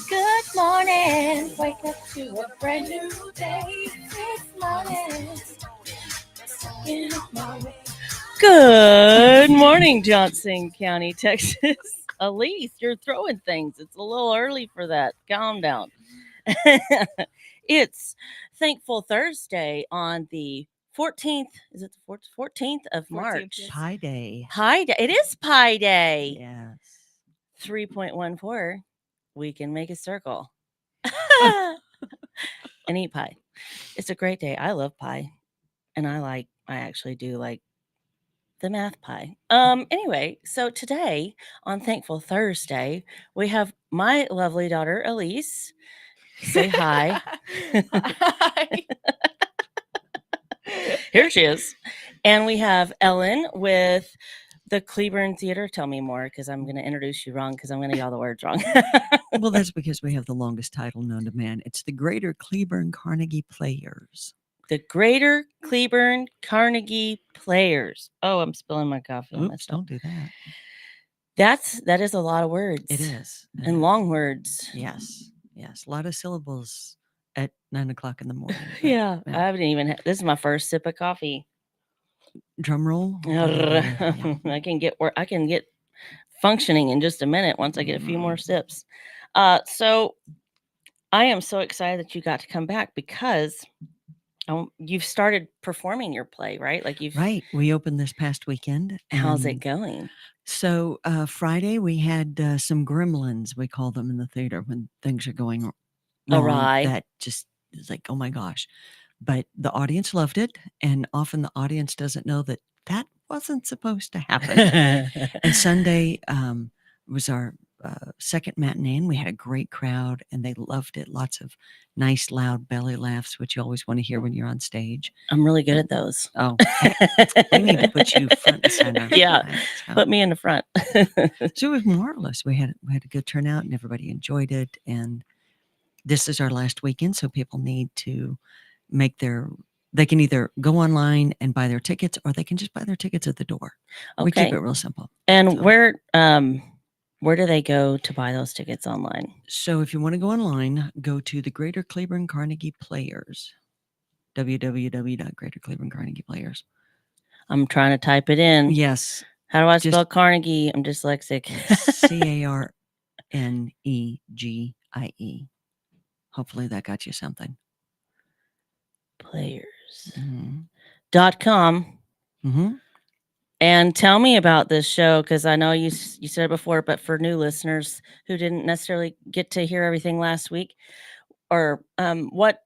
Good morning. Wake up to a brand new day. This morning. Good morning, Johnson County, Texas. Elise, you're throwing things. It's a little early for that. Calm down. It's Thankful Thursday on the 14th. Is it the 14th of March? Yes. Pi Day. Pi Day. It is Pi Day. Yes. 3.14. We can make a circle and eat pie. It's a great day. I love pie. And I actually do like the math pie. Anyway, so today on Thankful Thursday, we have my lovely daughter Elise. Say hi. Hi. Here she is. And we have Ellen with the Cleburne Theater. Tell me more, because I'm going to introduce you wrong, because I'm going to get all the words wrong. Well, that's because we have the longest title known to man. It's the Greater Cleburne Carnegie Players. The Greater Cleburne Carnegie Players. Oh, I'm spilling my coffee. Oops, don't do that. That is a lot of words. It is. And long words. Yes. Yes. A lot of syllables at 9 o'clock in the morning. Yeah. I haven't even this is my first sip of coffee. Drum roll. I can get functioning in just a minute once I get a few more sips. So I am so excited that you got to come back, because you've started performing your play, right? Right. We opened this past weekend. How's it going? So Friday we had some gremlins, we call them in the theater, when things are going wrong. Awry. That just is like, oh my gosh. But the audience loved it. And often the audience doesn't know that wasn't supposed to happen. And Sunday was our second matinee, and we had a great crowd, and they loved it. Lots of nice, loud belly laughs, which you always want to hear when you're on stage. I'm really good at those. Oh, we need to put you front and center. Yeah, so. Put me in the front. So it was marvelous. We had a good turnout, and everybody enjoyed it. And this is our last weekend, so people need to they can either go online and buy their tickets, or they can just buy their tickets at the door. Okay. We keep it real simple. And where do they go to buy those tickets online? So if you want to go online, go to the Greater Cleburne Carnegie Players, www.greatercleburnecarnegieplayers. I'm trying to type it in. Yes. How do I spell Carnegie? I'm dyslexic. Carnegie. Hopefully that got you something. Players.com. Mm-hmm. And tell me about this show, because I know you said it before, but for new listeners who didn't necessarily get to hear everything last week, or what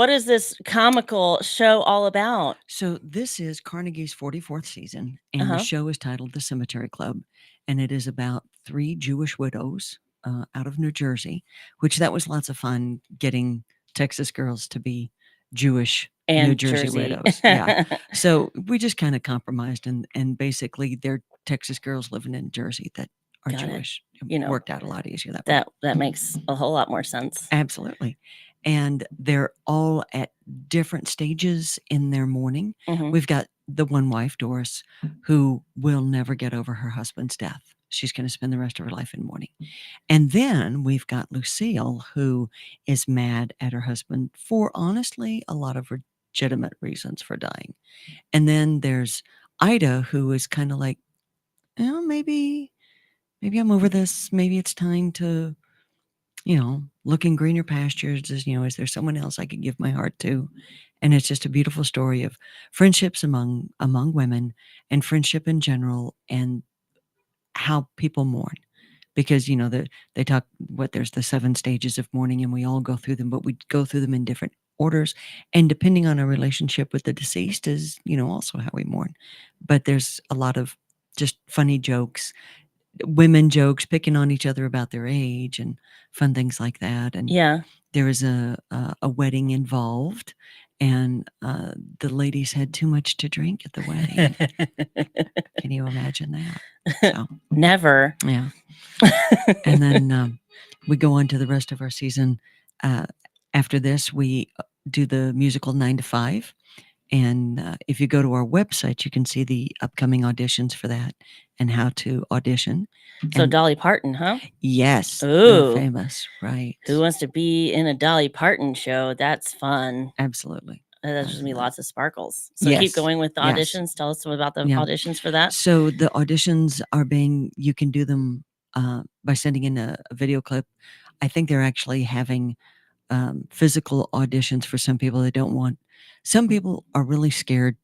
is this comical show all about? So this is Carnegie's 44th season, and the show is titled The Cemetery Club, and it is about 3 Jewish widows out of New Jersey, which that was lots of fun, getting Texas girls to be Jewish and New Jersey widows. Yeah. So we just kind of compromised, and basically they're Texas girls living in Jersey that are Jewish. It worked out a lot easier that way. That makes a whole lot more sense. Absolutely. And they're all at different stages in their mourning. Mm-hmm. We've got the one wife, Doris, who will never get over her husband's death. She's going to spend the rest of her life in mourning. And then we've got Lucille, who is mad at her husband for, honestly, a lot of legitimate reasons for dying. And then there's Ida, who is kind of like, oh, maybe I'm over this. Maybe it's time to, look in greener pastures. Is there someone else I could give my heart to? And it's just a beautiful story of friendships among women, and friendship in general, and how people mourn. Because, they talk, there's the 7 stages of mourning, and we all go through them, but we go through them in different orders. And depending on our relationship with the deceased is, also how we mourn. But there's a lot of just funny jokes, women jokes, picking on each other about their age and fun things like that. And there was a wedding involved, and the ladies had too much to drink at the wedding. Can you imagine that? So, never. Yeah. And then we go on to the rest of our season. After this, we do the musical 9 to 5, And if you go to our website, you can see the upcoming auditions for that and how to audition. So And Dolly Parton, huh? yes, the Ooh. famous, right? Who wants to be in a Dolly Parton show? That's fun. Absolutely. That's just gonna be lots of sparkles. So Yes, keep going with the yes. auditions. Tell us about the Yeah. auditions for that. So the auditions are you can do them by sending in a video clip. I think they're actually having physical auditions for some people that don't want. Some people are really scared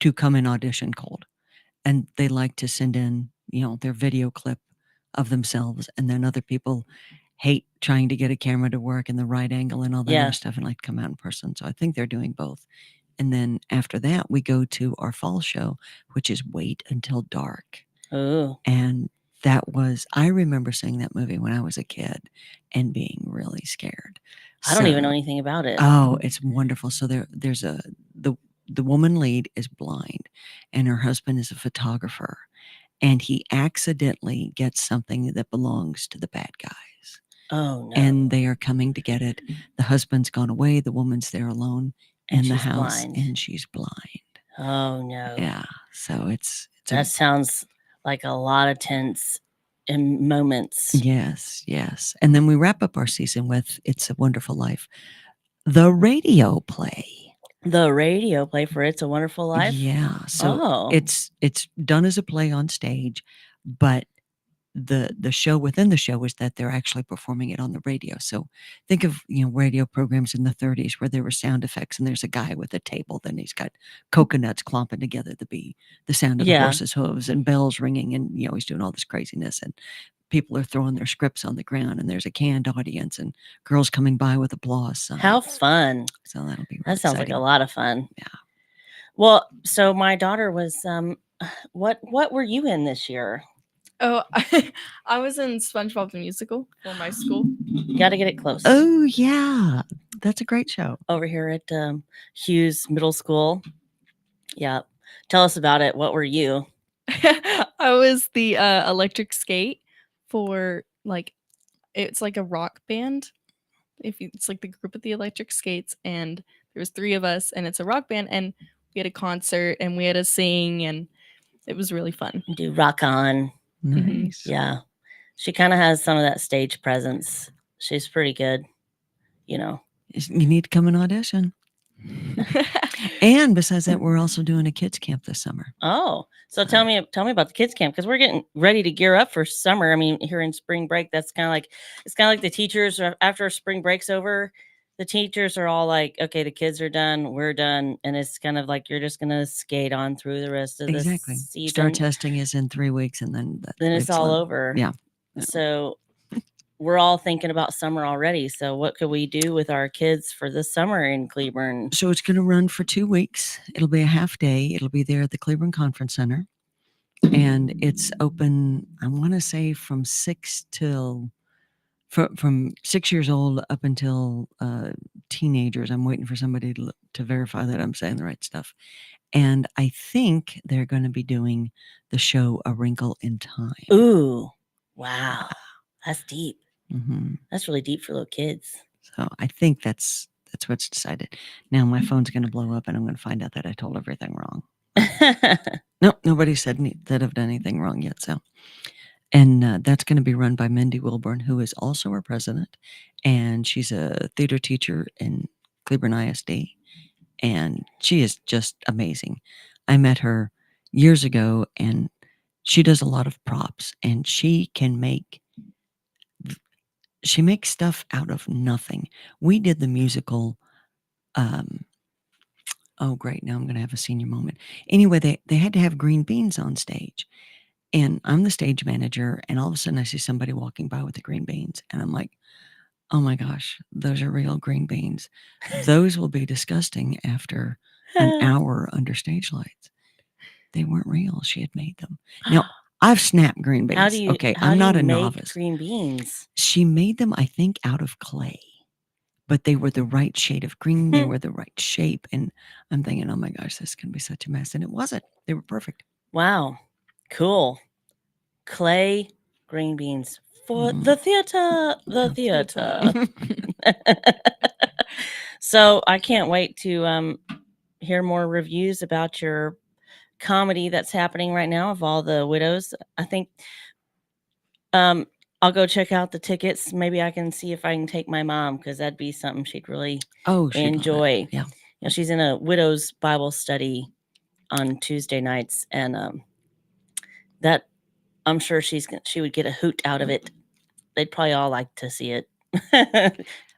to come in audition cold, and they like to send in, their video clip of themselves, and then other people hate trying to get a camera to work in the right angle and all that other stuff and like to come out in person. So I think they're doing both. And then after that, we go to our fall show, which is Wait Until Dark. Ooh. And I remember seeing that movie when I was a kid and being really scared. I don't even know anything about it. Oh, it's wonderful. So there's the woman lead is blind and her husband is a photographer, and he accidentally gets something that belongs to the bad guys. Oh no. And they are coming to get it. The husband's gone away, the woman's there alone in the house, blind. and she's blind. Oh no. Yeah. So that sounds like a lot of tense moments. Yes, yes. And then we wrap up our season with It's a Wonderful Life, the radio play. The radio play for It's a Wonderful Life? Yeah. So it's done as a play on stage, but the show within the show is that they're actually performing it on the radio. So think of, radio programs in the 30s where there were sound effects and there's a guy with a table, then he's got coconuts clomping together to be the sound of the horse's hooves and bells ringing, and he's doing all this craziness, and people are throwing their scripts on the ground, and there's a canned audience and girls coming by with applause signs. How fun. So that'll be really That sounds exciting. like a lot of fun. Yeah. Well, so my daughter was what were you in this year? Oh, I was in SpongeBob the Musical for my school. You got to get it close. Oh yeah, that's a great show. Over here at Hughes Middle School. Yeah. Tell us about it. What were you? I was the electric skate for it's like a rock band. It's like the group of the electric skates, and there was 3 of us, and it's a rock band, and we had a concert and we had to sing, and it was really fun. Do rock on. Nice. Yeah. She kind of has some of that stage presence. She's pretty good, You need to come and audition. And besides that, we're also doing a kids camp this summer. Oh, so tell me about the kids camp, because we're getting ready to gear up for summer. I mean, here in spring break, it's kind of like the teachers after spring break's over, the teachers are all like, okay, the kids are done, we're done, and it's kind of like you're just gonna skate on through the rest of the season. Star testing is in 3 weeks, and then it's all over. Yeah. So we're all thinking about summer already. So what could we do with our kids for the summer in Cleburne? So it's going to run for 2 weeks. It'll be a half day. It'll be there at the Cleburne Conference Center. And it's open, I want to say from 6 years old up until teenagers. I'm waiting for somebody to verify that I'm saying the right stuff. And I think they're going to be doing the show A Wrinkle in Time. Ooh, wow. That's deep. Mm-hmm. That's really deep for little kids. So I think that's what's decided. Now my phone's going to blow up, and I'm going to find out that I told everything wrong. No, nobody said that I've done anything wrong yet. So, and that's going to be run by Mindy Wilburn, who is also our president, and she's a theater teacher in Cleburne ISD, and she is just amazing. I met her years ago, and she does a lot of props, and she makes stuff out of nothing. We did the musical. Oh, great. Now I'm going to have a senior moment. Anyway, they had to have green beans on stage. And I'm the stage manager. And all of a sudden I see somebody walking by with the green beans. And I'm like, oh my gosh, those are real green beans. Those will be disgusting after an hour under stage lights. They weren't real. She had made them. Now, I've snapped green beans. I'm not a novice. Green beans. She made them, I think, out of clay. But they were the right shade of green. They were the right shape. And I'm thinking, oh my gosh, this can be such a mess. And it wasn't. They were perfect. Wow. Cool. Clay green beans for the theater. The theater. So I can't wait to hear more reviews about your comedy that's happening right now of all the widows. I think um, I'll go check out the tickets. Maybe I can see if I can take my mom because that'd be something she'd really Oh, she'd love it. enjoy. Yeah. You know, she's in a widows Bible study on Tuesday nights, and that I'm sure she would get a hoot out of it. They'd probably all like to see it.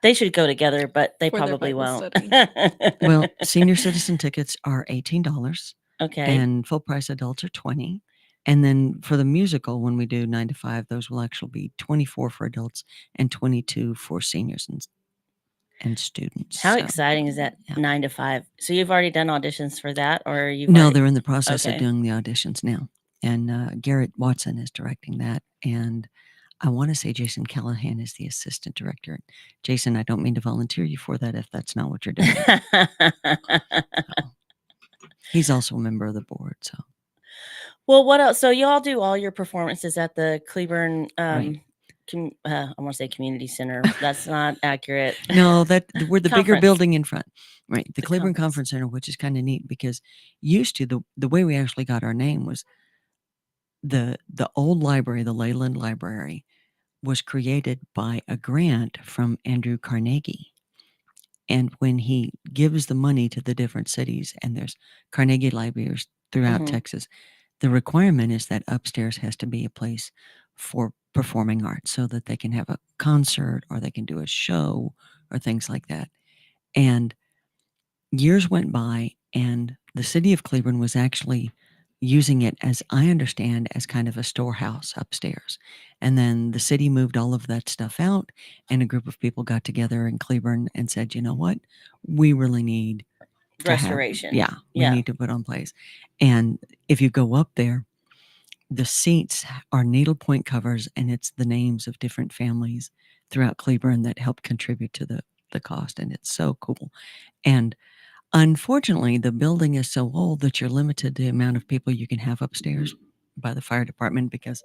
They should go together, but they For their probably Bible won't. study. Well, senior citizen tickets are $18, okay. and full price adults are $20. And then for the musical, when we do 9 to 5, those will actually be $24 for adults and $22 for seniors and students. How So, exciting is that? yeah. 9 to 5. So you've already done auditions for that, or you've No, already... they're in the process of Okay. doing the auditions now. And Garrett Watson is directing that. And I want to say Jason Callahan is the assistant director. Jason, I don't mean to volunteer you for that if that's not what you're doing. So, he's also a member of the board. So, Well, what else? So y'all do all your performances at the Cleburne, Right. I want to say community center. That's not accurate. no, we're the bigger Conference. building in front, right? The The Cleburne conference. Conference Center, which is kind of neat because used to the way we actually got our name was the old library, the Leyland Library, was created by a grant from Andrew Carnegie. And when he gives the money to the different cities, and there's Carnegie libraries throughout Texas, the requirement is that upstairs has to be a place for performing arts so that they can have a concert or they can do a show or things like that. And years went by, and the city of Cleburne was actually using it, as I understand, as kind of a storehouse upstairs. And then the city moved all of that stuff out, and a group of people got together in Cleburne and said, you know what? We really need to restoration. we need to put on place. And if you go up there, the seats are needlepoint covers, and it's the names of different families throughout Cleburne that help contribute to the cost. And it's so cool. And unfortunately, the building is so old that you're limited to the amount of people you can have upstairs by the fire department because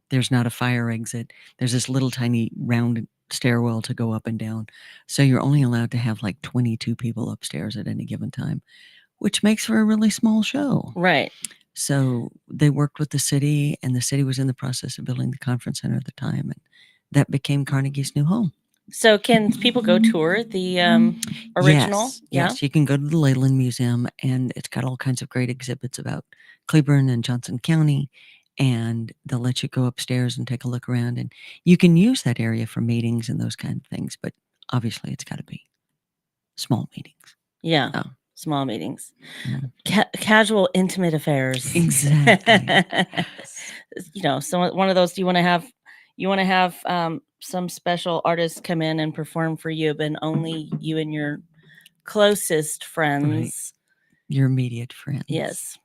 there's not a fire exit. There's this little tiny round stairwell to go up and down. So you're only allowed to have like 22 people upstairs at any given time, which makes for a really small show. Right. So they worked with the city, and the city was in the process of building the conference center at the time, and that became Carnegie's new home. So can people go tour the original? Yes, you can go to the Leyland Museum, and it's got all kinds of great exhibits about Cleburne and Johnson County, and they'll let you go upstairs and take a look around, and you can use that area for meetings and those kind of things, but obviously it's got to be small meetings. Yeah. Oh. Small meetings. Casual, intimate affairs. Exactly. You know, so one of those, you want to have some special artists come in and perform for you, but only you and your closest friends. Right. Your immediate friends. Yes.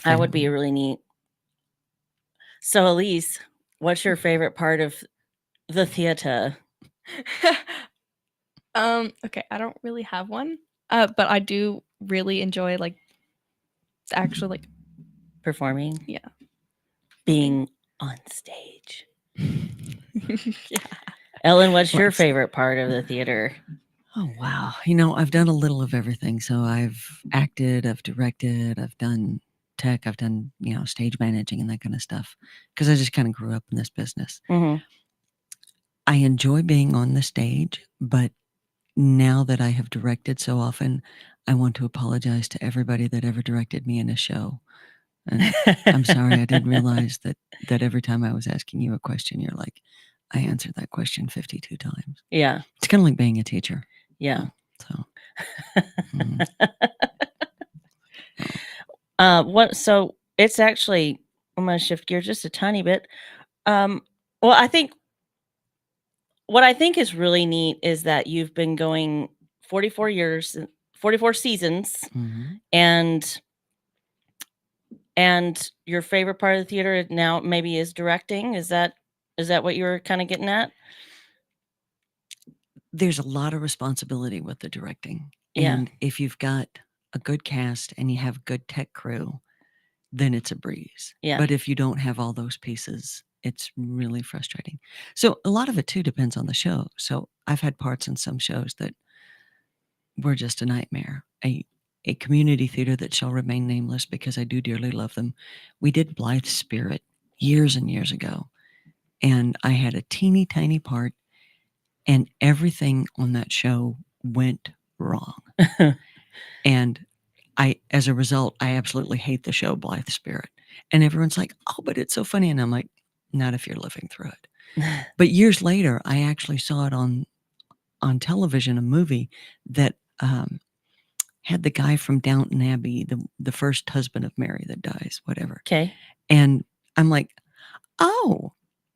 That would be really neat. So, Elise, what's your favorite part of the theater? Okay, I don't really have one. But I do really enjoy actually performing. Yeah. Being on stage. Yeah. Ellen, what's your favorite part of the theater? Oh, wow. You know, I've done a little of everything. So I've acted, I've directed, I've done tech, I've done, stage managing and that kind of stuff because I just kind of grew up in this business. Mm-hmm. I enjoy being on the stage, but now that I have directed so often, I want to apologize to everybody that ever directed me in a show. And I'm sorry, I didn't realize that every time I was asking you a question, you're like, I answered that question 52 times. Yeah. It's kind of like being a teacher. Yeah. So. So it's actually, I'm going to shift gears just a tiny bit. Well, I think what I think is really neat is that you've been going 44 years, 44 seasons, and your favorite part of the theater now maybe is directing. Is that what you were kind of getting at? There's a lot of responsibility with the directing. Yeah. And if you've got a good cast and you have a good tech crew, then it's a breeze. Yeah. But if you don't have all those pieces, it's really frustrating. So a lot of it too depends on the show. So I've had parts in some shows that were just a nightmare. a community theater that shall remain nameless because I do dearly love them. We did Blythe Spirit years and years ago, and I had a teeny tiny part, and everything on that show went wrong. And as a result, I absolutely hate the show Blythe Spirit. And everyone's like, oh, but it's so funny. And I'm like, not if you're living through it. But years later, I actually saw it on television, a movie that had the guy from Downton Abbey, the first husband of Mary that dies, whatever. Okay. And I'm like, oh,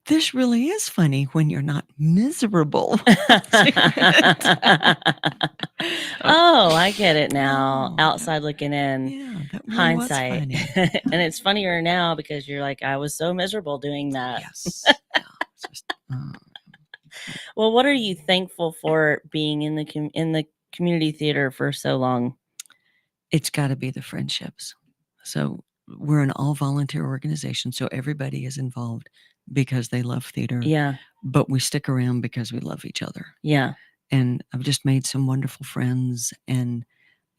this really is funny when you're not miserable. Oh, I get it now. Oh, Outside looking in, yeah, that really hindsight. was funny. And it's funnier now because you're like, I was so miserable doing that. Yes. Yeah, it's just, Well, what are you thankful for being in the community theater for so long? it's got to be the friendships. So we're an all volunteer organization, so everybody is involved because they love theater. Yeah. But we stick around because we love each other. Yeah. And I've just made some wonderful friends. And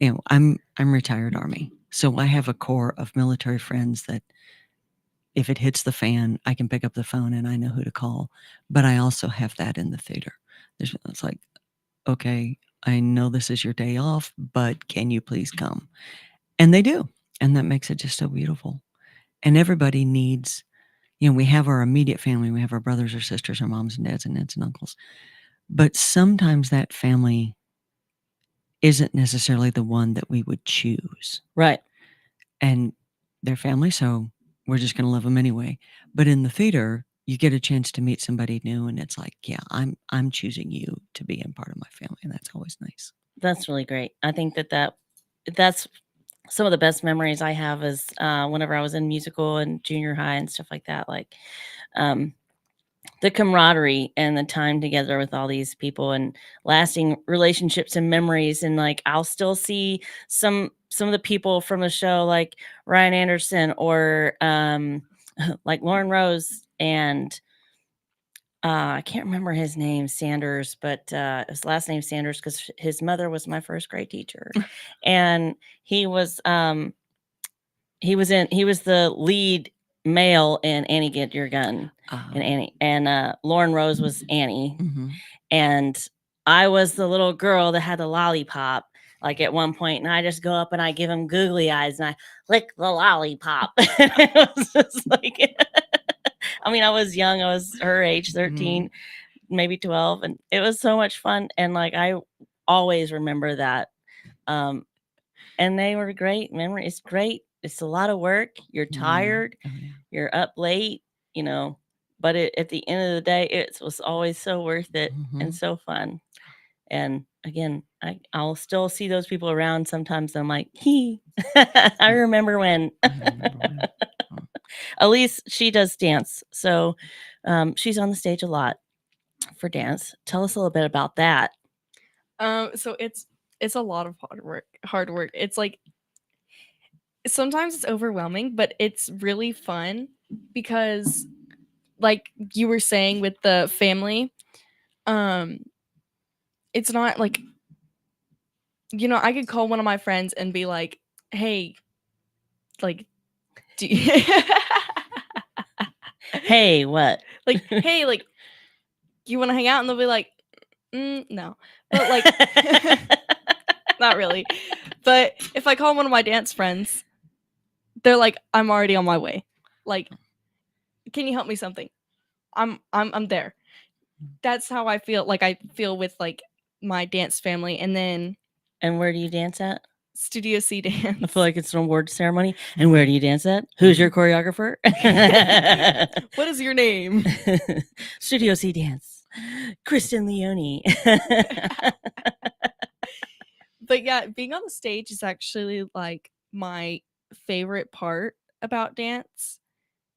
I'm retired Army, so I have a core of military friends that if it hits the fan, I can pick up the phone and I know who to call. But I also have that in the theater. It's like, okay, I know this is your day off, but can you please come? And they do. And that makes it just so beautiful. And everybody needs, we have our immediate family. We have our brothers or sisters, our moms and dads and aunts and uncles. But sometimes that family isn't necessarily the one that we would choose. Right. And they're family, so we're just going to love them anyway. But in the theater, you get a chance to meet somebody new, and it's like, yeah, I'm choosing you to be in part of my family, and that's always nice. That's really great. I think that's some of the best memories I have is whenever I was in musical and junior high and stuff like that. Like the camaraderie and the time together with all these people and lasting relationships and memories. And like I'll still see some of the people from the show, like Ryan Anderson or like Lauren Rose and I can't remember his name, Sanders, but his last name Sanders because his mother was my first grade teacher, and he was the lead male in Annie Get Your Gun and Annie, and Lauren Rose was Annie, and I was the little girl that had the lollipop. Like at one point, and I just go up and I give him googly eyes and I lick the lollipop. It was just like. I mean, I was young. I was her age, 13, maybe 12. And it was so much fun. And like, I always remember that. And they were great memories. It's great. It's a lot of work. You're tired. Oh, yeah. You're up late, but at the end of the day, it was always so worth it and so fun. And again, I'll still see those people around sometimes. I'm like, I remember when. Elise, she does dance. So she's on the stage a lot for dance. Tell us a little bit about that. So it's a lot of hard work. It's like sometimes it's overwhelming, but it's really fun because like you were saying with the family, it's not like, I could call one of my friends and be like, hey, like, do you hey, what? Like, hey, like, you want to hang out? And they'll be like, no. But like, not really. But if I call one of my dance friends, they're like, I'm already on my way. Like, can you help me something? I'm there. That's how I feel. Like I feel with like my dance family. And where do you dance at? Studio C Dance. I feel like it's an award ceremony. And where do you dance at? Who's your choreographer? What is your name? Studio C Dance. Kristen Leone. But yeah, being on the stage is actually like my favorite part about dance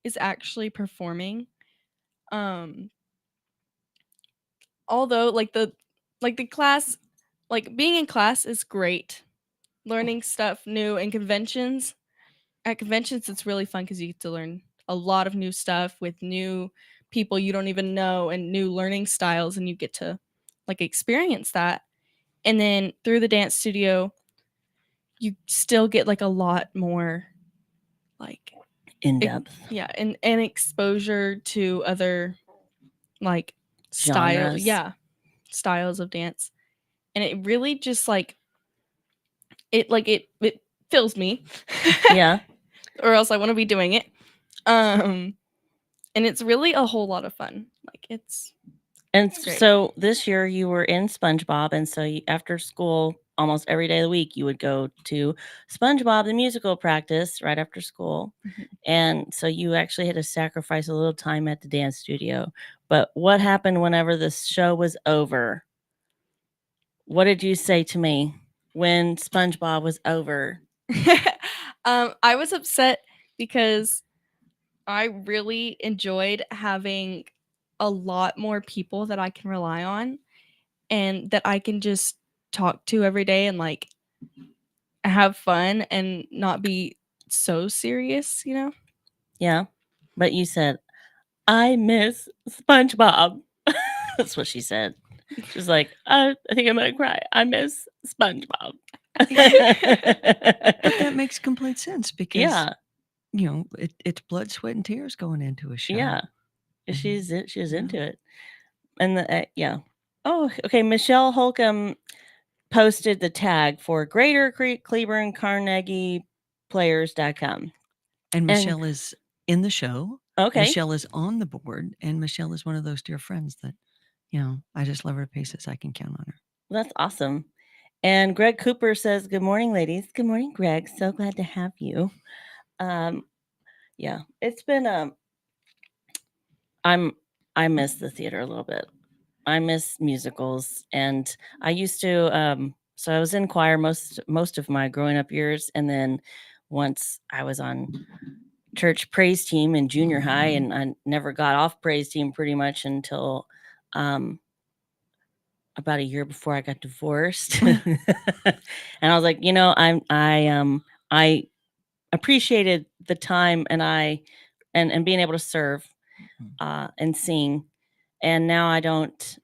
is actually performing. Although like the class, like being in class is great. Learning stuff new and conventions. At conventions it's really fun because you get to learn a lot of new stuff with new people you don't even know and new learning styles, and you get to like experience that. And then through the dance studio, you still get like a lot more like In depth and exposure to other like genres. styles of dance, and it really just like it fills me. Yeah. Or else I want to be doing it. And it's really a whole lot of fun. Like it's And great. so this year you were in SpongeBob, and so after school, almost every day of the week, you would go to SpongeBob the musical practice right after school. Mhm. And so you actually had to sacrifice a little time at the dance studio. But what happened whenever the show was over? What did you say to me when SpongeBob was over? I was upset because I really enjoyed having a lot more people that I can rely on and that I can just talk to every day and like have fun and not be so serious, you know? Yeah. But you said, I miss SpongeBob. That's what she said. She's like, I think I'm going to cry. I miss SpongeBob. But that makes complete sense because, Yeah. you know, it's blood, sweat, and tears going into a show. Yeah. Mhm. She's Yeah. into it. And yeah. Oh, okay. Michelle Holcomb posted the tag for Greater Cleburne Carnegie Players.com. And Michelle is in the show. Okay. Michelle is on the board, and Michelle is one of those dear friends that, you know, I just love her to pieces. I can count on her. That's awesome. And Greg Cooper says, "Good morning, ladies." Good morning, Greg. So glad to have you. Yeah, it's been I miss the theater a little bit. I miss musicals, and I used to so I was in choir most of my growing up years, and then once I was on church praise team in junior high, and I never got off praise team pretty much until about a year before I got divorced. And I was like, I appreciated the time and being able to serve and sing, and now I don't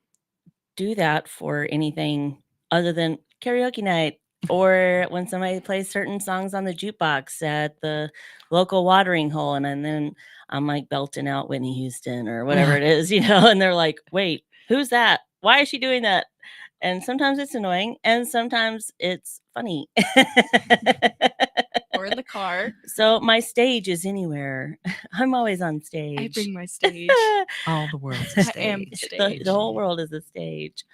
do that for anything other than karaoke night or when somebody plays certain songs on the jukebox at the local watering hole, and then I'm like belting out Whitney Houston or whatever it is, and they're like, wait, who's that? Why is she doing that? And sometimes it's annoying and sometimes it's funny. Or in the car. So my stage is anywhere. I'm always on stage. I bring my stage. All the world's a stage. I am the stage. The whole world is a stage.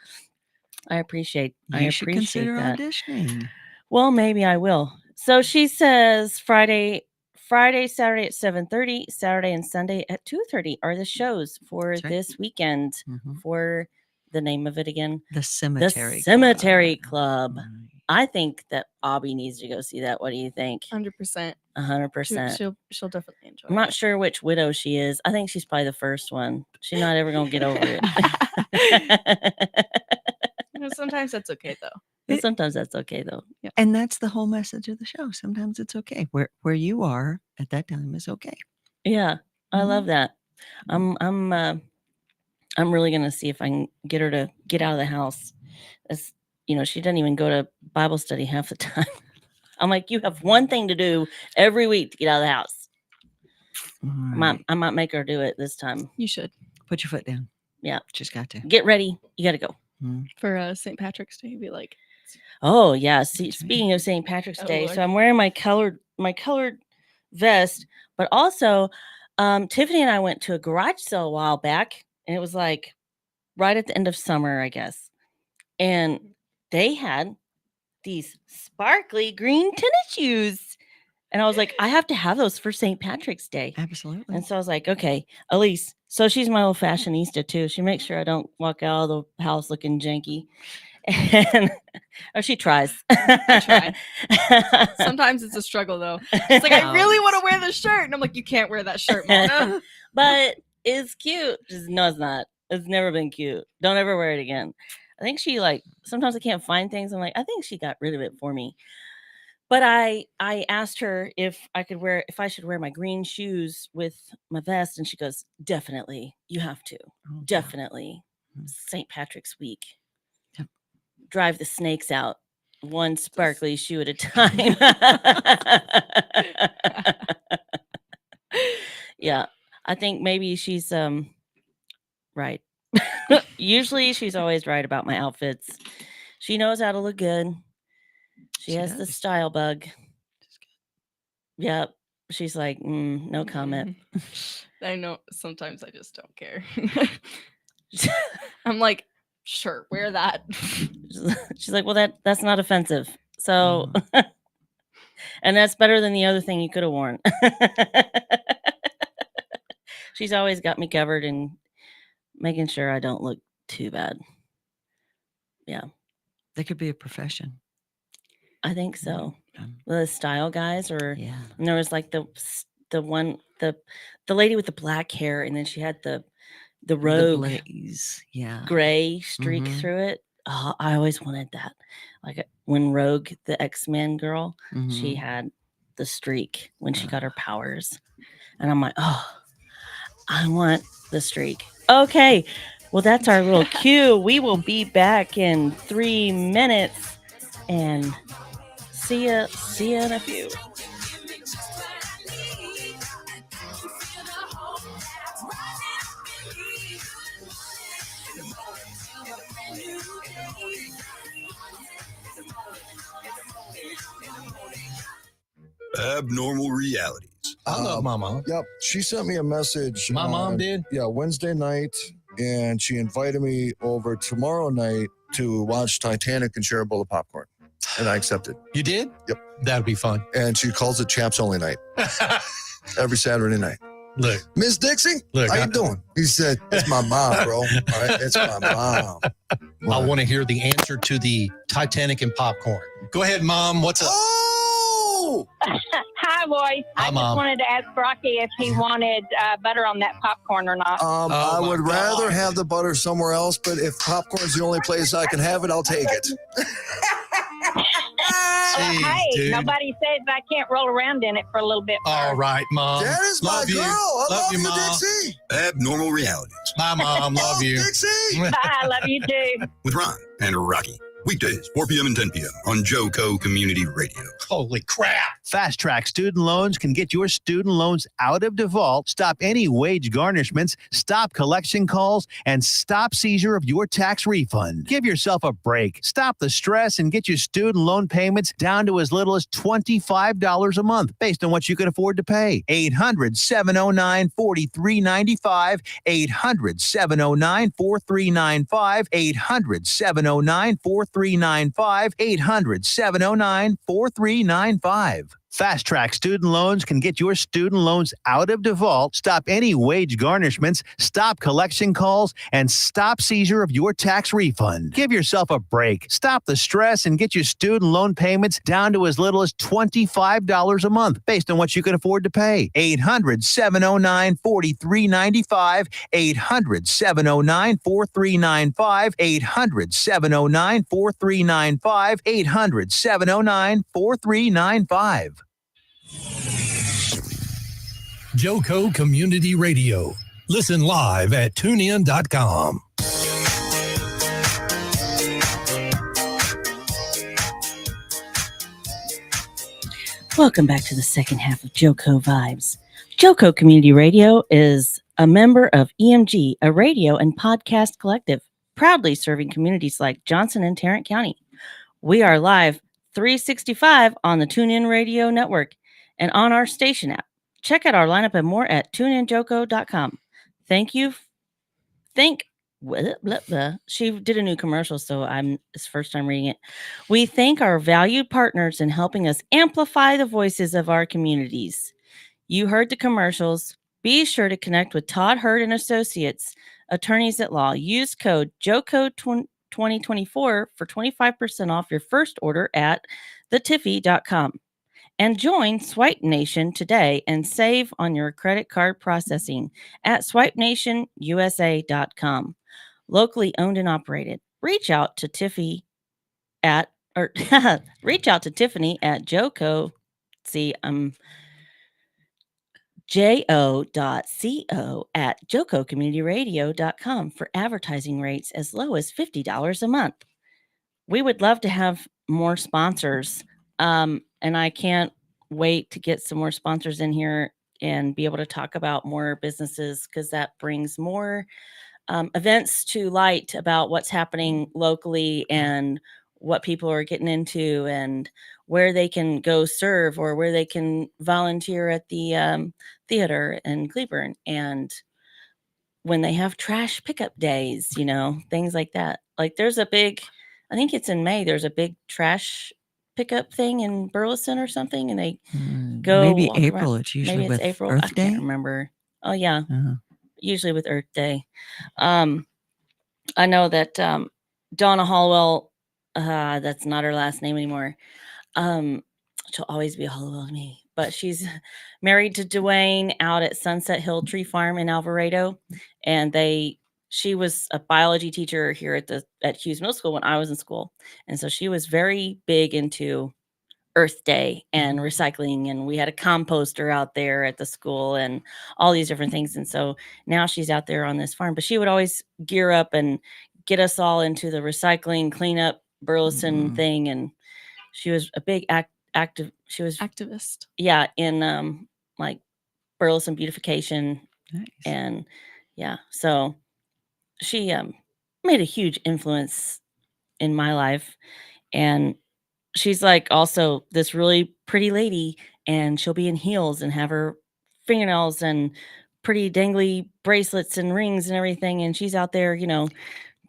I appreciate You should consider that. auditioning. Well, maybe I will. So she says Friday, Saturday at 7:30, Saturday and Sunday at 2:30 are the shows for That's right. this weekend. For the name of it again, The Cemetery Club. Right. I think that Abby needs to go see that. What do you think? 100%. 100%. She'll definitely enjoy I'm not sure which widow she is. I think she's probably the first one. She's not ever gonna get over it. Sometimes that's okay though. Sometimes that's okay though. Yeah. And that's the whole message of the show. Sometimes it's okay. Where you are at that time is okay. Yeah, I love that. I'm really gonna see if I can get her to get out of the house. As she doesn't even go to Bible study half the time. I'm like, you have one thing to do every week to get out of the house. Right. I might make her do it this time. You should. Put your foot down. Yeah. Just got to. Get ready. You got to go. For St. Patrick's Day, be like. Oh yeah. See, speaking of St. Patrick's Day, Lord. so I'm wearing my colored vest, but also Tiffany and I went to a garage sale a while back, and it was like right at the end of summer, I guess. And they had these sparkly green tennis shoes. And I was like, I have to have those for St. Patrick's Day. Absolutely. And so I was like, okay, Elise. So she's my old fashionista too. She makes sure I don't walk out of the house looking janky. And she tries. I try. Sometimes it's a struggle though. It's like, I really want to wear this shirt. And I'm like, you can't wear that shirt, Mona. But it's cute. No, it's not. It's never been cute. Don't ever wear it again. I think she sometimes I can't find things. I'm like, I think she got rid of it for me. But I asked her if I should wear my green shoes with my vest, and she goes, definitely, you have to. Oh, definitely. St. Patrick's week. Yep. Drive the snakes out. one sparkly shoe at a time. Yeah, I think maybe she's right. Usually she's always right about my outfits. She knows how to look good. She has the does. style bug. Just Yep. She's like, no comment. I know sometimes I just don't care. I'm like, sure, wear that. She's like, well, that's not offensive. So, and that's better than the other thing you could have worn. She's always got me covered and making sure I don't look too bad. Yeah, That could be a profession. I think so. Um, The style guys, or yeah. and there was like the lady with the black hair, and then she had the The rogue blaze. Yeah. gray streak Mhm. through it. Oh, I always wanted that. Like when Rogue, the X-Men girl, she Mhm. had the streak when she got her powers. And I'm like, oh, I want the streak. Okay. Well, that's our little cue. We will be back in 3 minutes and see ya in a few. Abnormal realities. I love my mom. Yep. She sent me a message. My mom did? Yeah, Wednesday night. And she invited me over tomorrow night to watch Titanic and share a bowl of popcorn. And I accepted. You did? Yep. That'd be fun. And she calls it Chaps Only Night every Saturday night. Look, Miss Dixie, look. how you doing? He said, it's my mom, bro. All right, it's my mom. I want to hear the answer to the Titanic and popcorn. Go ahead, Mom. What's up? Oh! Hi, boys. I just Mom. wanted to ask Rocky if he wanted butter on that popcorn or not. Oh, I my would rather God. have the butter somewhere else, but if popcorn's the only place I can have it, I'll take it. Jeez, Hey, dude. nobody says I can't roll around in it for a little bit. All right, Mom. That is my Love you. girl. I love you, Mom. Dixie. Abnormal realities My mom. Love you. Dixie. Bye. I love you too. with Ron and Rocky. Weekdays, 4 p.m. and 10 p.m. on JoCo Community Radio. Holy crap. Fast Track Student Loans can get your student loans out of default, stop any wage garnishments, stop collection calls, and stop seizure of your tax refund. Give yourself a break. Stop the stress and get your student loan payments down to as little as $25 a month based on what you can afford to pay. 800-709-4395. 800-709-4395. 800-709-4395. 800-709-4395. Fast Track Student Loans can get your student loans out of default, stop any wage garnishments, stop collection calls, and stop seizure of your tax refund. Give yourself a break. Stop the stress and get your student loan payments down to as little as $25 a month based on what you can afford to pay. 800-709-4395. 800-709-4395. 800-709-4395. 800-709-4395. JoCo Community Radio. Listen live at tunein.com. Welcome back to the second half of JoCo Vibes. JoCo Community Radio is a member of EMG, a radio and podcast collective, proudly serving communities like Johnson and Tarrant County. We are live 365 on the TuneIn Radio Network and on our station app. Check out our lineup and more at tuneinjoco.com. Thank you. Blah, blah, blah. She did a new commercial, so it's the first time reading it. We thank our valued partners in helping us amplify the voices of our communities. You heard the commercials. Be sure to connect with Todd Hurd and Associates, attorneys at law. Use code JoCo 2024 for 25% off your first order at thetiffy.com. And join Swipe Nation today and save on your credit card processing at swipenationusa.com. Locally owned and operated. Reach out to Tiffany at JoCo. See, jo.co at jococommunityradio.com for advertising rates as low as $50 a month. We would love to have more sponsors. And I can't wait to get some more sponsors in here and be able to talk about more businesses, because that brings more events to light about what's happening locally and what people are getting into and where they can go serve or where they can volunteer at the theater in Cleburne, and when they have trash pickup days, things like that. Like there's a big, I think it's in May, there's a big trash pickup thing in Burleson or something, and they go Maybe walk around. April. It's usually Maybe it's with April. I Earth Day. can't remember. Oh yeah, Uh, usually with Earth Day. I know that Donna Hallwell, that's not her last name anymore. She'll always be Hallwell to me, but she's married to Dwayne out at Sunset Hill Tree Farm in Alvarado, and she was a biology teacher here at Hughes Middle School when I was in school, and so she was very big into Earth Day and recycling, and we had a composter out there at the school and all these different things. And so now she's out there on this farm, but she would always gear up and get us all into the recycling cleanup Burleson thing. And she was a big active. She was Activist. yeah, in like Burleson beautification. nice. And yeah, so she made a huge influence in my life. And she's like also this really pretty lady, and she'll be in heels and have her fingernails and pretty dangly bracelets and rings and everything, and she's out there,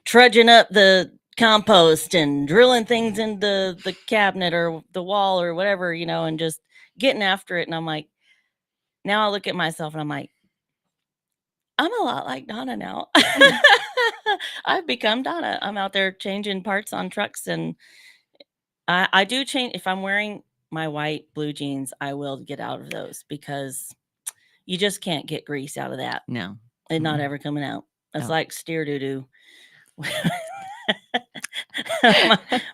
trudging up the compost and drilling things into the cabinet or the wall or whatever, and just getting after it. And I'm like, now I look at myself and I'm like, I'm a lot like Donna now. I've become Donna. I'm out there changing parts on trucks, and I do change. If I'm wearing my white blue jeans, I will get out of those, because you just can't get grease out of that. No. It's not ever coming out. It's No. like steer doo-doo.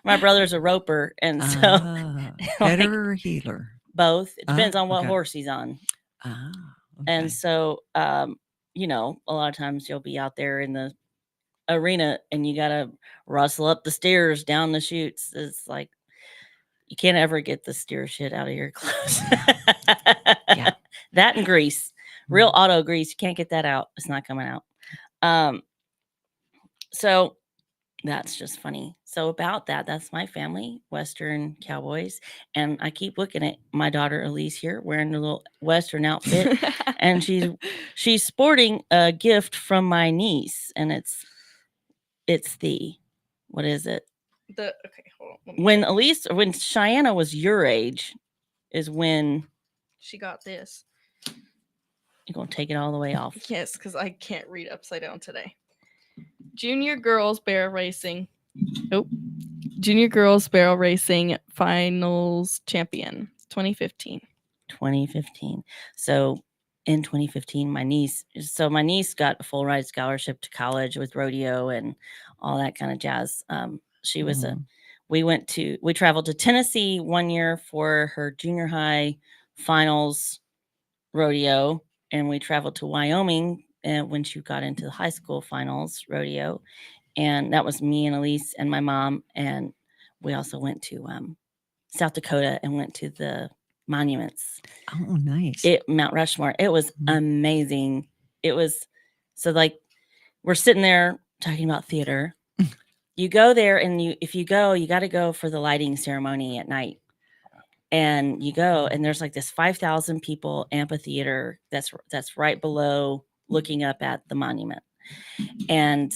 my brother's a roper, and so Header or healer? both. It depends on what okay. horse he's on. Okay. And so, a lot of times you'll be out there in the arena and you got to rustle up the stairs down the chutes. It's like, you can't ever get the steer shit out of your clothes. Yeah. That and grease, real auto grease. You can't get that out. It's not coming out. So that's just funny. So about that's my family, Western cowboys. And I keep looking at my daughter Elise here wearing a little Western outfit, and she's sporting a gift from my niece, and it's the, what is it? Okay, hold on. When Cheyenne was your age is when She got this. you're gonna take it all the way off. Yes, because I can't read upside down today. Junior girls barrel racing. Junior girls barrel racing finals champion 2015. 2015. So in 2015, my niece got a full ride scholarship to college with rodeo and all that kind of jazz. She was we traveled to Tennessee one year for her junior high finals rodeo, and we traveled to Wyoming when she got into the high school finals rodeo. And that was me and Elise and my mom. And we also went to South Dakota and went to the monuments. Oh, nice. Mount Rushmore. It was amazing. It was, so like, we're sitting there talking about theater. You go there, and if you go, you got to go for the lighting ceremony at night. And you go, and there's like this 5,000 people amphitheater that's right below, looking up at the monument. And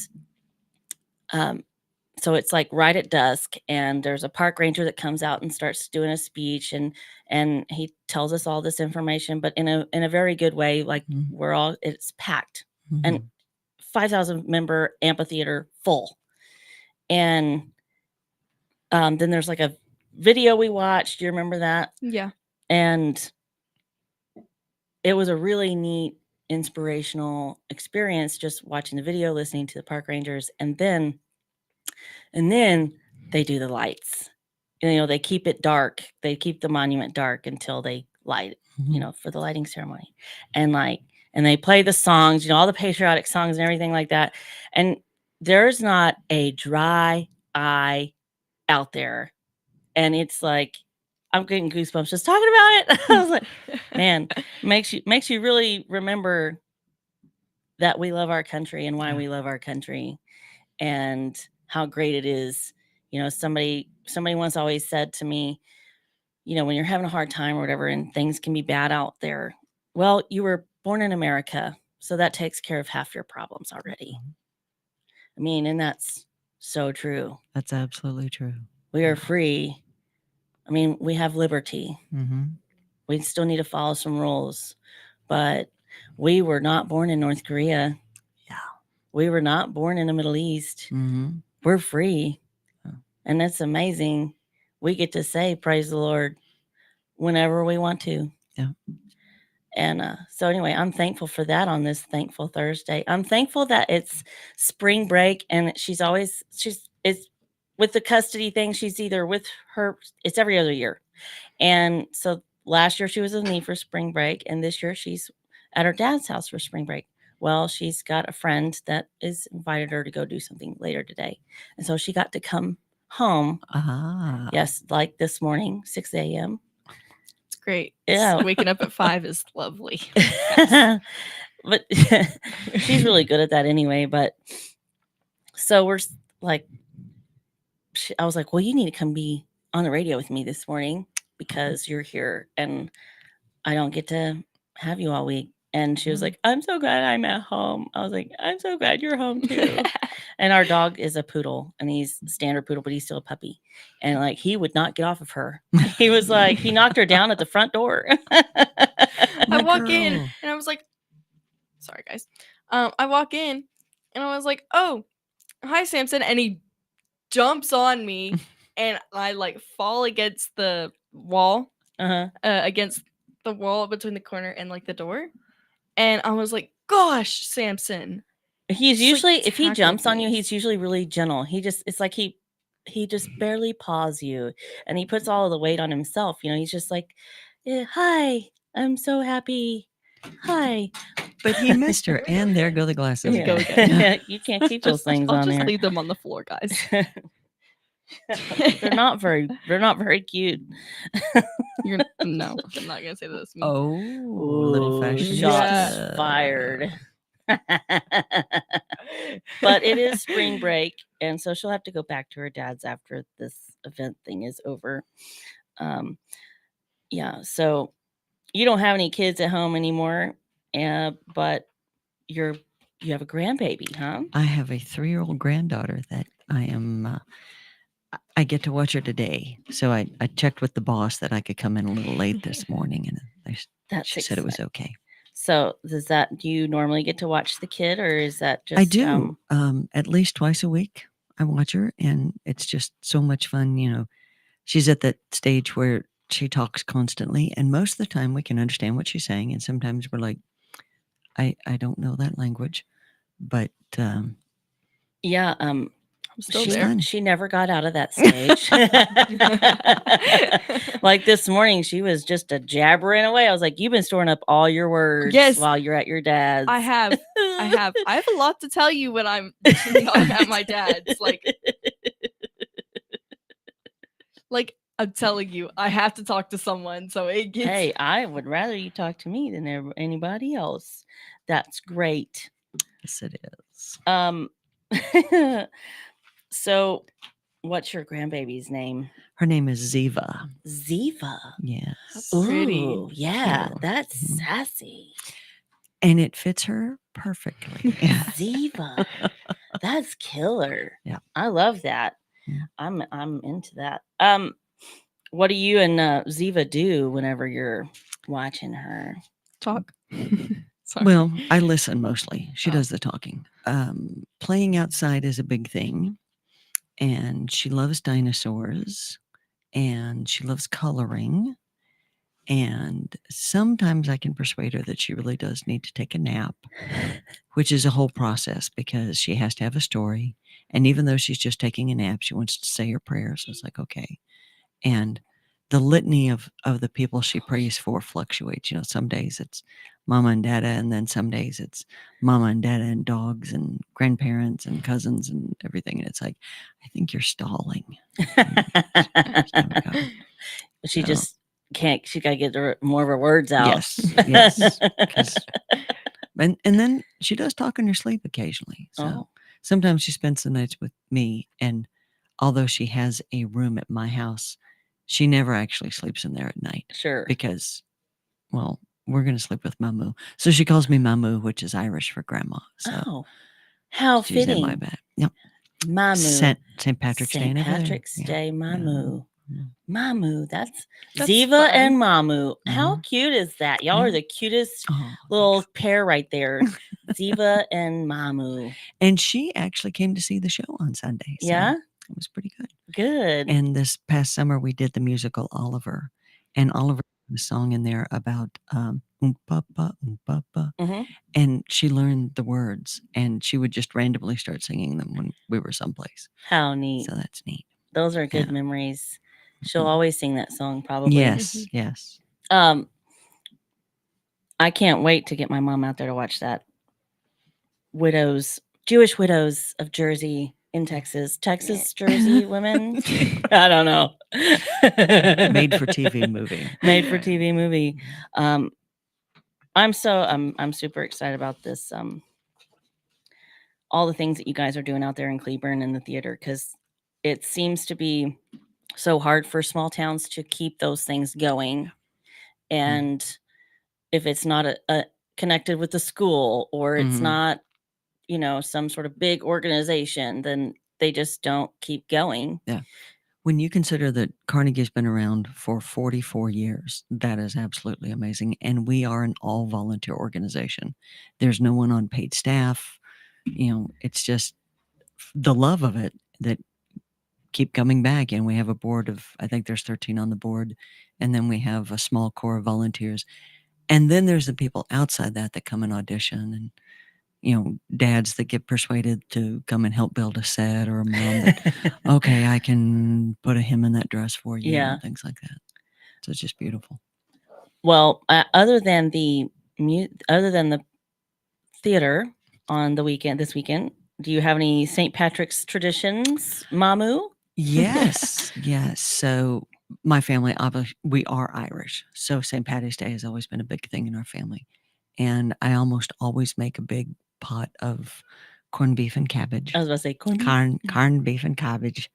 so it's like right at dusk, and there's a park ranger that comes out and starts doing a speech, and he tells us all this information, but in a very good way. Like it's packed, and 5,000 member amphitheater full. And then there's like a video we watched. Do you remember that? Yeah. And it was a really neat, inspirational experience, just watching the video, listening to the park rangers, and then they do the lights. They keep it dark. They keep the monument dark until they light it, for the lighting ceremony. And they play the songs, all the patriotic songs and everything like that. And there's not a dry eye out there And it's like, I'm getting goosebumps just talking about it. I was like, man, makes you really remember that we love our country and why we love our country and how great it is. Somebody once always said to me, when you're having a hard time or whatever and things can be bad out there, well, you were born in America, so that takes care of half your problems already. I mean, and that's so true. That's absolutely true. We are free. I mean, we have liberty. Mm-hmm. We still need to follow some rules, but we were not born in North Korea. Yeah. We were not born in the Middle East. Mm-hmm. We're free. Oh. And that's amazing. We get to say, praise the Lord, whenever we want to. Yeah. And so anyway, I'm thankful for that on this Thankful Thursday. I'm thankful that it's spring break and it's with the custody thing. She's either with her, it's every other year. And so last year she was with me for spring break, and this year she's at her dad's house for spring break. Well, she's got a friend that is invited her to go do something later today. And so she got to come home. Yes, like this morning, 6 a.m. It's great. Yeah. Waking up at 5 is lovely. But she's really good at that anyway. But so we're like, I was like, well, you need to come be on the radio with me this morning because you're here and I don't get to have you all week. And she was like, I'm so glad I'm at home. I was like, I'm so glad you're home too. And our dog is a poodle, and he's a standard poodle, but he's still a puppy. And like, he would not get off of her. He was like, he knocked her down at the front door. I walk in and I was like, sorry guys. I walk in and I was like, oh, hi Samson. And he jumps on me and I like fall against the wall, against the wall between the corner and like the door. And I was like, gosh, Samson. He's usually, like, if he jumps on you, he's usually really gentle. It's like he just barely paws you and he puts all of the weight on himself. He's just like, hi, I'm so happy. Hi. But he missed her, and there go the glasses. Go again. You can't keep those things I'll on just there. leave them on the floor, guys. They're not very cute. No, I'm not gonna say this. Oh, little fashion shots fired. But it is spring break, and so she'll have to go back to her dad's after this event thing is over. Yeah, so you don't have any kids at home anymore, but you have a grandbaby, huh? I have a 3-year-old granddaughter that I get to watch her today. So I checked with the boss that I could come in a little late this morning, and she said it was okay. So do you normally get to watch the kid, or is that just? I do. At least twice a week I watch her, and it's just so much fun. She's at that stage where she talks constantly, and most of the time we can understand what she's saying, and sometimes we're like, I don't know that language, but yeah, I'm still there. She never got out of that stage. Like this morning, she was just jabbering away. I was like, "You've been storing up all your words while you're at your dad's." I have a lot to tell you when I'm not at my dad's. Like I'm telling you, I have to talk to someone. So it gets. Hey, I would rather you talk to me than anybody else. That's great. Yes, it is. So, what's your grandbaby's name? Her name is Ziva. Ziva. Yes. That's pretty. Ooh, yeah, that's sassy. And it fits her perfectly. Ziva. That's killer. Yeah. I love that. Yeah. I'm into that. What do you and Ziva do whenever you're watching her? Talk. Sorry. Well, I listen mostly. She does the talking. Playing outside is a big thing. And she loves dinosaurs. And she loves coloring. And sometimes I can persuade her that she really does need to take a nap, which is a whole process because she has to have a story. And even though she's just taking a nap, she wants to say her prayers. So it's like, okay. And the litany of the people she prays for fluctuates. Some days it's mama and dada, and then some days it's mama and dada and dogs and grandparents and cousins and everything. And it's like, I think you're stalling. She So, just can't. She got to get more of her words out. yes, 'cause- and then she does talk in her sleep occasionally. So sometimes she spends the nights with me, and although she has a room at my house, she never actually sleeps in there at night. Sure. Because, well, we're going to sleep with Mamu. So she calls me Mamu, which is Irish for grandma. So how she's fitting. in my bed. Yep. Mamu. St. Patrick's Day. St. Patrick's Day, Mamu. Mamu. That's Ziva fun. and Mamu. How cute is that? Y'all are the cutest little pair right there. Ziva and Mamu. And she actually came to see the show on Sunday. So Yeah? it was pretty good. Good. And this past summer, we did the musical Oliver. And Oliver had a song in there about papa, papa. And she learned the words, and she would just randomly start singing them when we were someplace. How neat. So that's neat. Those are good memories. She'll always sing that song, probably. Yes, yes. I can't wait to get my mom out there to watch that. Jewish widows of Jersey in Texas. Texas, Jersey women? I don't know. Made for TV movie. Made for TV movie. I'm super excited about this. All the things that you guys are doing out there in Cleburne in the theater, because it seems to be so hard for small towns to keep those things going. And if it's not a connected with the school, or it's not, some sort of big organization, then they just don't keep going. Yeah. When you consider that Carnegie's been around for 44 years, that is absolutely amazing. And we are an all volunteer organization. There's no one on paid staff. It's just the love of it that keep coming back. And we have a board of, I think there's 13 on the board. And then we have a small core of volunteers. And then there's the people outside that come and audition, and, dads that get persuaded to come and help build a set, or a mom that, okay, I can put him in that dress for you, and things like that. So it's just beautiful. Well, other than the theater on the weekend, this weekend, do you have any St. Patrick's traditions, Mamu? Yes, yes. So my family, obviously, we are Irish. So St. Patty's Day has always been a big thing in our family. And I almost always make a big pot of corned beef and cabbage. I was about to say corned beef and cabbage.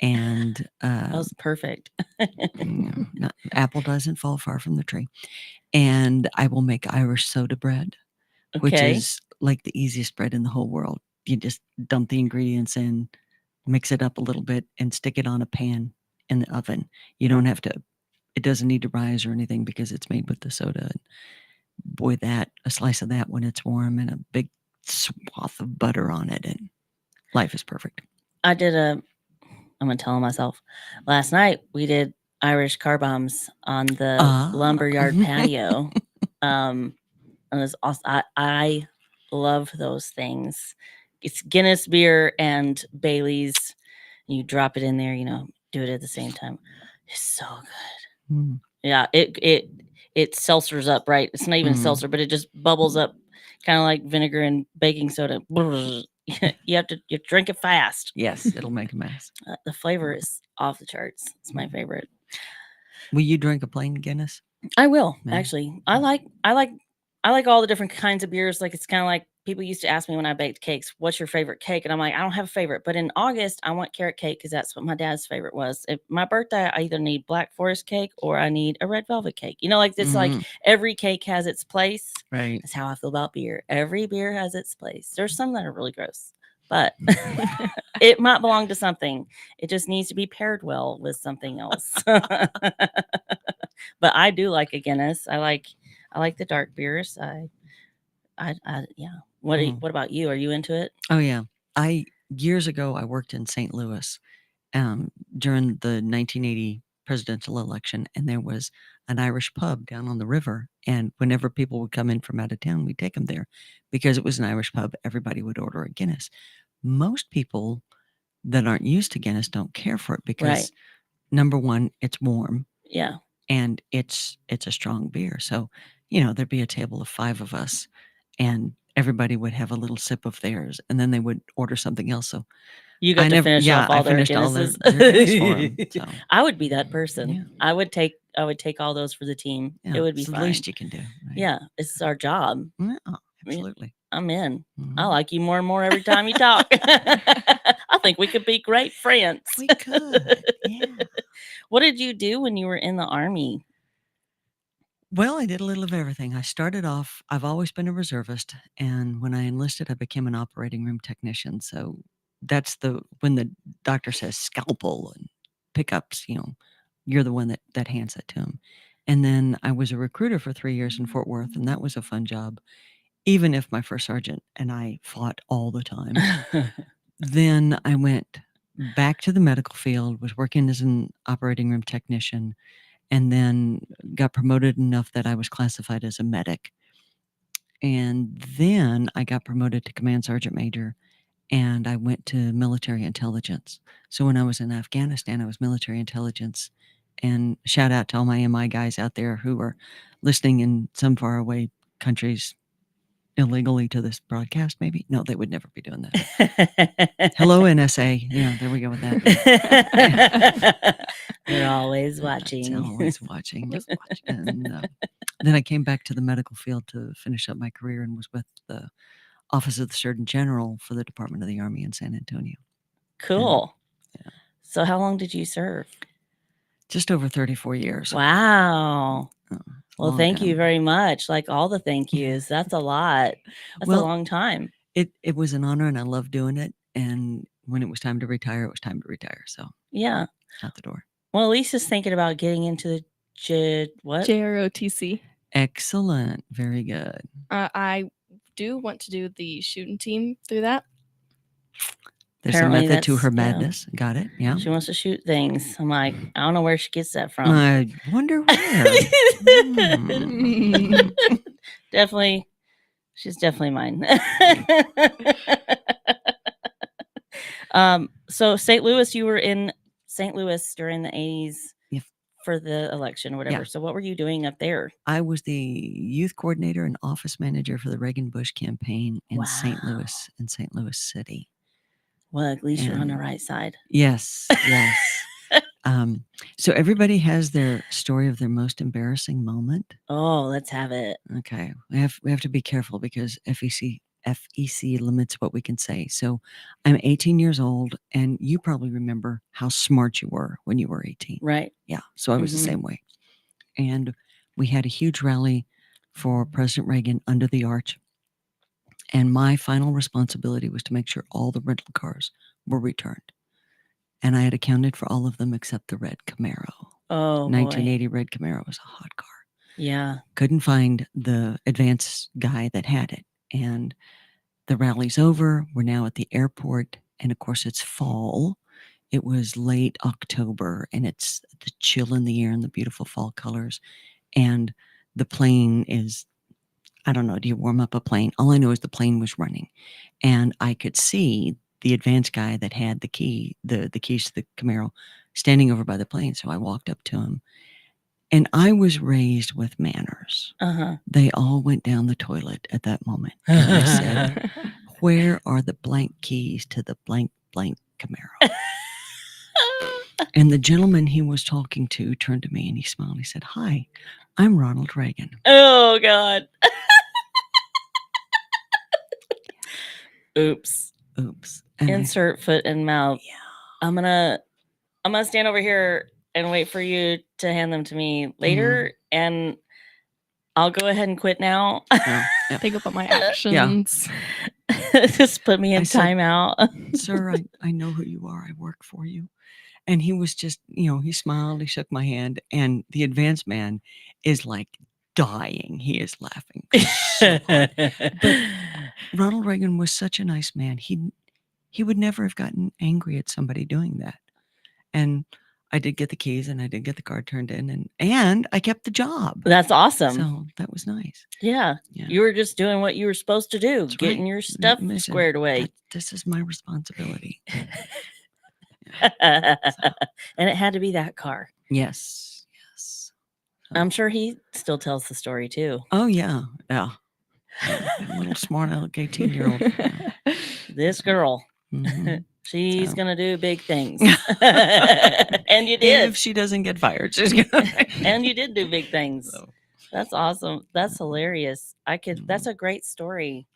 And that was perfect. Apple doesn't fall far from the tree. And I will make Irish soda bread, which is like the easiest bread in the whole world. You just dump the ingredients in, mix it up a little bit, and stick it on a pan in the oven. You don't have to, it doesn't need to rise or anything, because it's made with the soda. And boy, a slice of that when it's warm, and a big swath of butter on it, and life is perfect. I'm going to tell myself, last night we did Irish car bombs on the lumberyard patio. And it was awesome. I love those things. It's Guinness beer and Bailey's. You drop it in there, do it at the same time. It's so good. Yeah, it seltzers up, right? It's not even seltzer, but it just bubbles up, kind of like vinegar and baking soda. You have to drink it fast. Yes, it'll make a mess. The flavor is off the charts. It's my favorite. Will you drink a plain Guinness? I will, actually. I like all the different kinds of beers. Like, it's kind of like people used to ask me when I baked cakes, what's your favorite cake? And I'm like, I don't have a favorite. But in August, I want carrot cake, because that's what my dad's favorite was. If my birthday, I either need Black Forest cake or I need a red velvet cake. Like it's like every cake has its place. Right. That's how I feel about beer. Every beer has its place. There's some that are really gross, but it might belong to something. It just needs to be paired well with something else. But I do like a Guinness. I like the dark beers. Yeah. What about you? Are you into it? Oh yeah. Years ago I worked in St. Louis during the 1980 presidential election, and there was an Irish pub down on the river, and whenever people would come in from out of town, we'd take them there, because it was an Irish pub. Everybody would order a Guinness. Most people that aren't used to Guinness don't care for it, because number one, it's warm. Yeah. And it's a strong beer. So, there'd be a table of 5 of us, and everybody would have a little sip of theirs, and then they would order something else. So You got to finish off I all their finished all Guinnesses. their Guinness for 'em, so. I would be that person. Yeah. I would take all those for the team. Yeah, It would be it's the fine. least you can do. Right? Yeah, it's our job. Yeah, absolutely. I'm in. I Mhm. like you more and more every time you talk. I think we could be great friends. We could, yeah. What did you do when you were in the Army? Well, I did a little of everything. I started off, I've always been a reservist, and when I enlisted, I became an operating room technician. So that's when the doctor says scalpel and pickups, you're the one that hands it to him. And then I was a recruiter for 3 years in Fort Worth, and that was a fun job, even if my first sergeant and I fought all the time. Then I went back to the medical field, was working as an operating room technician, and then got promoted enough that I was classified as a medic. And then I got promoted to command sergeant major, and I went to military intelligence. So when I was in Afghanistan, I was military intelligence. And shout out to all my MI guys out there who are listening in some faraway countries illegally to this broadcast, maybe. No, they would never be doing that. Hello, NSA. Yeah, there we go with that. They're always It's watching. always watching. And then I came back to the medical field to finish up my career and was with the Office of the Surgeon General for the Department of the Army in San Antonio. Cool. Yeah. So how long did you serve? Just over 34 years. Wow. Oh, Well, thank you time. very much. Like all the thank yous. That's a lot. That's a Well, long time. It was an honor, and I loved doing it. And when it was time to retire, it was time to retire. So Yeah. out the door. Well, Elise is thinking about getting into the JROTC. Excellent. Very good. I do want to do the shooting team through that. There's Apparently a method to that's- her yeah. madness. Got it. Yeah. She wants to shoot things. I'm like, I don't know where she gets that from. I wonder where. Definitely. She's definitely mine. So St. Louis, you were in St. Louis during the 80s Yep. for the election or whatever. Yeah. So what were you doing up there? I was the youth coordinator and office manager for the Reagan-Bush campaign in St. Wow. Louis and St. Louis City. Well, at least you're on the And- right side. Yes, yes. So everybody has their story of their most embarrassing moment. Oh, let's have it. Okay, we have to be careful because FEC limits what we can say. So I'm 18 years old, and you probably remember how smart you were when you were 18. Right. Yeah, so I was the Mhm. same way. And we had a huge rally for President Reagan under the arch. And my final responsibility was to make sure all the rental cars were returned. And I had accounted for all of them except the red Camaro. Oh, 1980 red Camaro was a hot car. boy. Yeah. Couldn't find the advance guy that had it. And the rally's over. We're now at the airport. And of course, it's fall. It was late October, and it's the chill in the air and the beautiful fall colors. And the plane is, I don't know, do you warm up a plane? All I know is the plane was running. And I could see the advance guy that had the keys to the Camaro standing over by the plane. So I walked up to him. And I was raised with manners. Uh-huh. They all went down the toilet at that moment. And I said, where are the blank keys to the blank Camaro? And the gentleman he was talking to turned to me and he smiled. He said, hi, I'm Ronald Reagan. Oh, God. Oops. Oops. And Insert foot in mouth. Yeah. I'm gonna stand over here and wait for you to hand them to me later, and I'll go ahead and quit now. yeah. Think about my actions. Just put me in I said- timeout. Sir, I know who you are. I work for you. And he was just, he smiled, he shook my hand, and the advance man is like dying. He is laughing. so hard. Ronald Reagan was such a nice man. He would never have gotten angry at somebody doing that. And I did get the keys and I did get the car turned in and I kept the job. That's awesome. So that was nice. Yeah. Yeah. You were just doing what you were supposed to do, That's getting right. your stuff Listen, squared away. This is my responsibility. And it had to be that car. Yes. Yes. I'm sure he still tells the story too. Oh yeah, yeah. A little smart aleck 18-year-old. Yeah. This girl, Mhm. she's So. gonna do big things. And you did. If she doesn't get fired, she's gonna. And you did do big things. So. That's awesome. That's hilarious. That's a great story.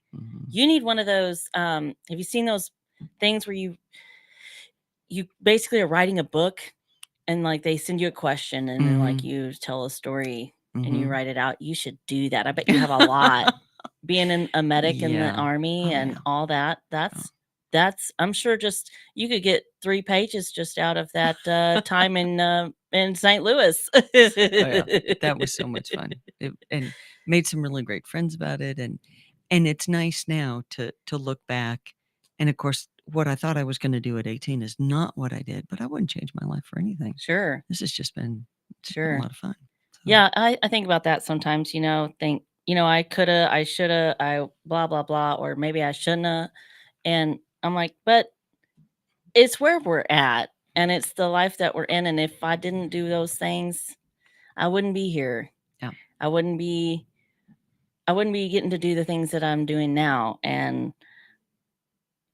You need one of those. Have you seen those things where you basically are writing a book and like they send you a question and then like you tell a story and you write it out? You should do that. I bet you have a lot. Being a medic in the army and all that. That's I'm sure just you could get 3 pages just out of that time in St. Louis. Oh, yeah. That was so much fun. And made some really great friends about it. And it's nice now to look back. And of course, what I thought I was going to do at 18 is not what I did, but I wouldn't change my life for anything. Sure. This has just been a lot of fun. So. Yeah, I think about that sometimes, think, I coulda, I shoulda, I blah, blah, blah, or maybe I shouldn't. And I'm like, but it's where we're at and it's the life that we're in. And if I didn't do those things, I wouldn't be here. Yeah. I wouldn't be getting to do the things that I'm doing now. And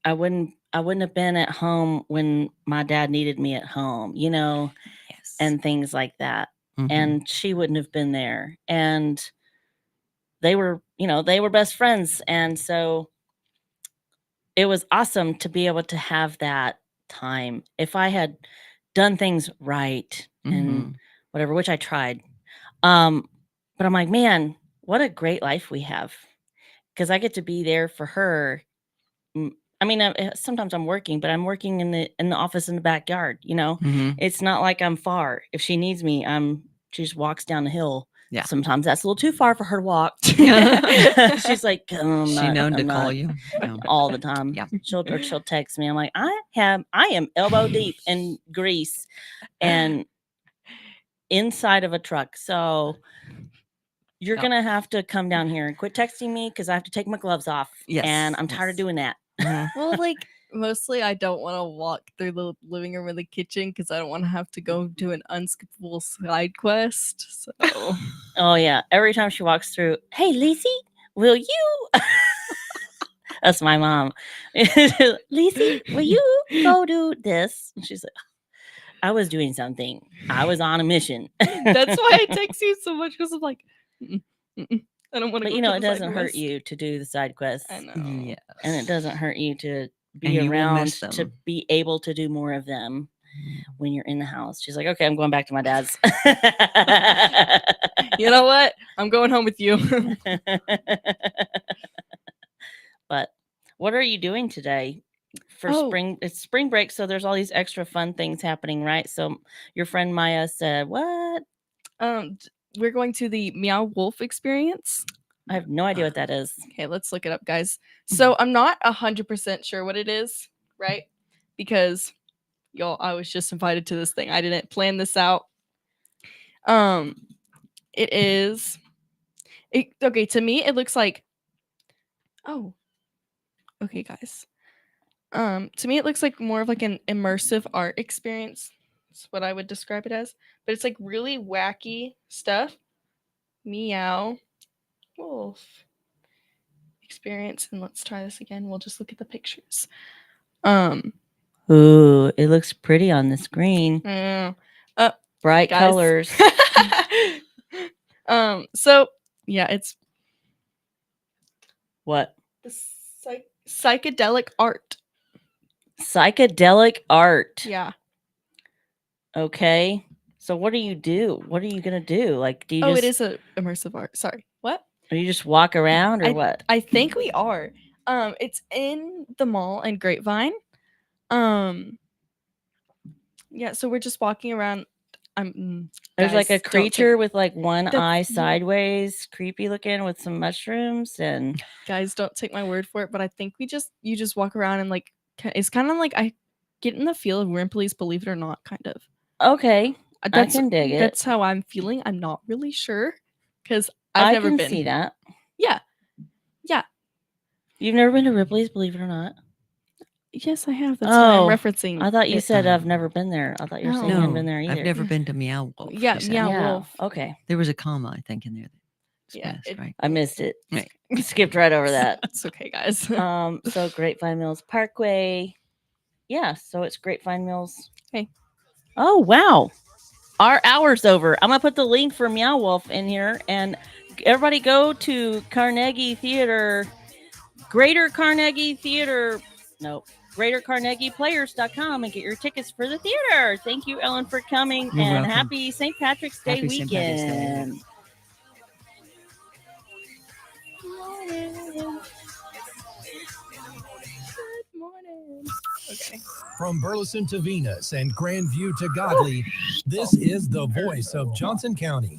I wouldn't have been at home when my dad needed me at home, Yes. and things like that. And she wouldn't have been there. And they were best friends. And so it was awesome to be able to have that time. If I had done things right and whatever, which I tried. But I'm like, man, what a great life we have. Because I get to be there for her. I mean, sometimes I'm working, but I'm working in the office in the backyard, It's not like I'm far. If she needs me, she just walks down the hill. Yeah. Sometimes that's a little too far for her to walk. She's like, she known to call you all the time. Yeah. She'll text me. I'm like, I am elbow deep in grease and inside of a truck. So you're going to have to come down here and quit texting me because I have to take my gloves off. Yes. And I'm tired of doing that. Well, like mostly I don't want to walk through the living room or the kitchen because I don't want to have to go do an unskippable side quest. So Oh yeah. Every time she walks through, hey Lacey, will you that's my mom. Lacey, will you go do this? And she's like, I was doing something. I was on a mission. That's why I text you so much because I'm like, I don't want to. But it doesn't hurt you to do the side quests. I know. Yeah. And it doesn't hurt you to be around to be able to do more of them when you're in the house. She's like, okay, I'm going back to my dad's. You know what? I'm going home with you. But what are you doing today for spring? It's spring break, so there's all these extra fun things happening, right? So your friend Maya said, what? We're going to the Meow Wolf experience. I have no idea what that is. Okay, let's look it up, guys. So I'm not 100% sure what it is, right? Because y'all, I was just invited to this thing. I didn't plan this out. It is okay, to me it looks like okay, guys. To me it looks like more of like an immersive art experience. That's what I would describe it as. But it's like really wacky stuff. Meow Wolf experience. And let's try this again. We'll just look at the pictures. Ooh, it looks pretty on the screen. Bright guys. colors. So yeah, it's What? the psychedelic art. Psychedelic art. Yeah. Okay. So what do you do? What are you gonna do? Like, do you it is a immersive art. Sorry. What? Or you just walk around or what? I think we are. It's in the mall in Grapevine. Yeah, so we're just walking around. There's like a guys, don't creature with like one That's- eye sideways, creepy looking with some mushrooms and Guys, don't take my word for it, but I think you just walk around and like it's kind of like I get in the feel of Ripley's Believe It or Not, kind of. Okay. I can dig it. That's how I'm feeling. I'm not really sure because I've never can been. see that. Yeah. Yeah. You've never been to Ripley's Believe It or Not? Yes, I have. That's why I'm Oh, referencing. I thought you it. said I've never been there. I thought you were saying you hadn't been there either. I've never been to Meow Wolf. Yeah, she said. Meow Yeah. Wolf. Okay. There was a comma, I think, in there. Yeah, Right. I missed it. Right. Skipped right over that. That's okay, guys. So Grapevine Mills Parkway. Yeah, so it's Grapevine Mills. Okay. Oh, wow. Our hour's over. I'm going to put the link for Meow Wolf in here, and everybody go to Carnegie Theater, Greater Carnegie Theater, no, GreaterCarnegiePlayers.com and get your tickets for the theater. Thank you, Ellen, for coming, You're and welcome. happy St. Patrick's Day Happy St. Patrick's Day. weekend. Good morning. Okay. From Burleson to Venus and Grandview to Godley, this is the voice of Johnson County,